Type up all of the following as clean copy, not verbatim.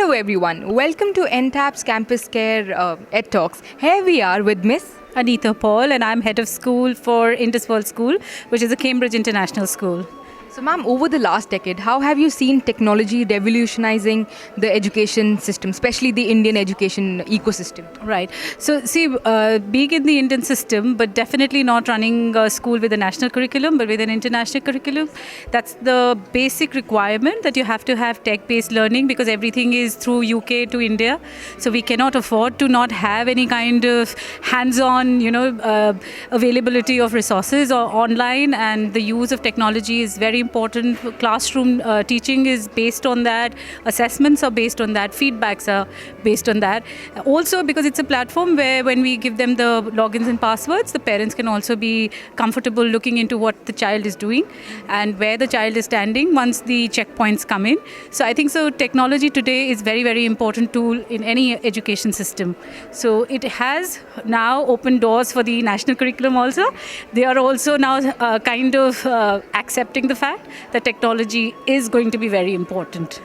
Hello everyone, welcome to NTAP's Campus Care Ed Talks. Here we are with Miss Anita Paul, and I'm head of school for Indus World School, which is a Cambridge International School. So ma'am, over the last decade, how have you seen technology revolutionizing the education system, especially the Indian education ecosystem? Right. So, see, being in the Indian system, but definitely not running a school with a national curriculum, but with an international curriculum, that's the basic requirement that you have to have tech-based learning because everything is through UK to India. So, we cannot afford to not have any kind of hands-on, availability of resources or online, and the use of technology is very important. Classroom teaching is based on that, assessments are based on that, feedbacks are based on that. Also, because it's a platform where when we give them the logins and passwords, the parents can also be comfortable looking into what the child is doing and where the child is standing once the checkpoints come in. So I think so technology today is very, very important tool in any education system. So it has now opened doors for the national curriculum also. They are also now accepting the fact that technology is going to be very important.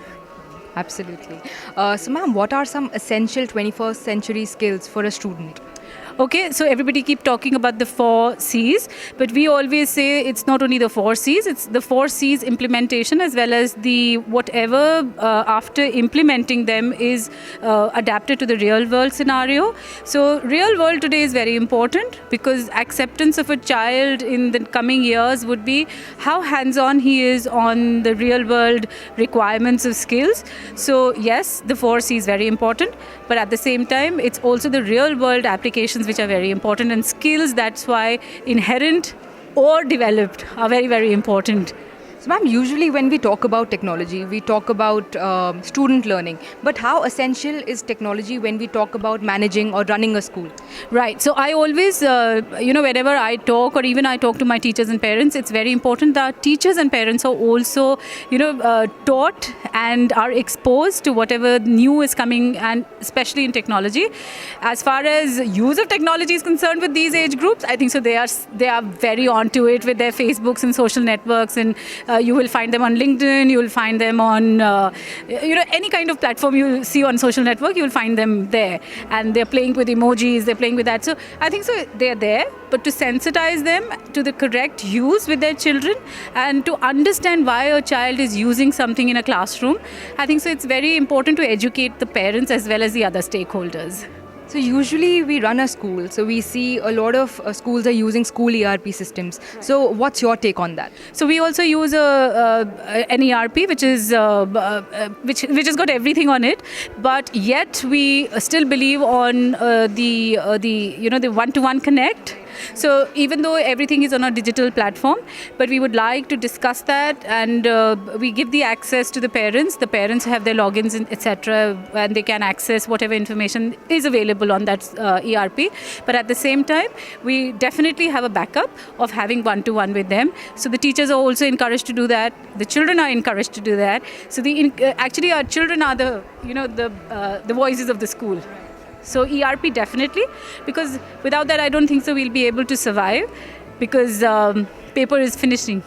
Absolutely. So ma'am, what are some essential 21st century skills for a student? Okay, so everybody keep talking about the 4 C's, but we always say it's not only the 4 C's, it's the 4 C's implementation as well as the whatever after implementing them is adapted to the real world scenario. So real world today is very important because acceptance of a child in the coming years would be how hands-on he is on the real world requirements of skills. So yes, the 4 C's is very important, but at the same time, it's also the real world applications which are very important, and skills, that's why inherent or developed are very, very important. So ma'am, usually when we talk about technology, we talk about student learning. But how essential is technology when we talk about managing or running a school? Right. So I always, whenever I talk or even I talk to my teachers and parents, it's very important that teachers and parents are also, taught and are exposed to whatever new is coming, and especially in technology. As far as use of technology is concerned with these age groups, I think so they are very onto it with their Facebooks and social networks, and you will find them on LinkedIn, you will find them on, any kind of platform you see on social network, you will find them there. And they're playing with emojis, they're playing with that. So I think so they're there, but to sensitize them to the correct use with their children and to understand why a child is using something in a classroom, I think so it's very important to educate the parents as well as the other stakeholders. So usually we run a school, so we see a lot of schools are using school ERP systems. So what's your take on that? So we also use an ERP which has got everything on it, but yet we still believe on the one-to-one connect. So even though everything is on a digital platform, but we would like to discuss that, and we give the access to the parents. The parents have their logins, etc., and they can access whatever information is available on that ERP. But at the same time, we definitely have a backup of having one-to-one with them. So the teachers are also encouraged to do that. The children are encouraged to do that. So actually our children are the voices of the school. So ERP definitely, because without that I don't think so we'll be able to survive, because paper is finishing.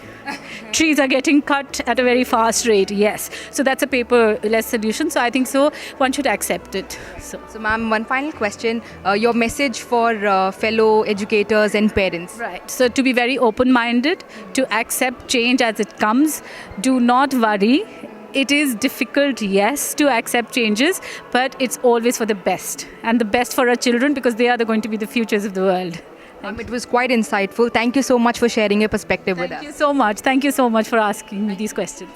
Trees are getting cut at a very fast rate, yes. So that's a paperless solution. So I think so one should accept it. So ma'am, one final question. Your message for fellow educators and parents. Right. So to be very open-minded, to accept change as it comes. Do not worry. It is difficult, yes, to accept changes, but it's always for the best, and the best for our children, because they are going to be the futures of the world. It was quite insightful. Thank you so much for sharing your perspective with us. Thank you so much. Thank you so much for asking me these questions.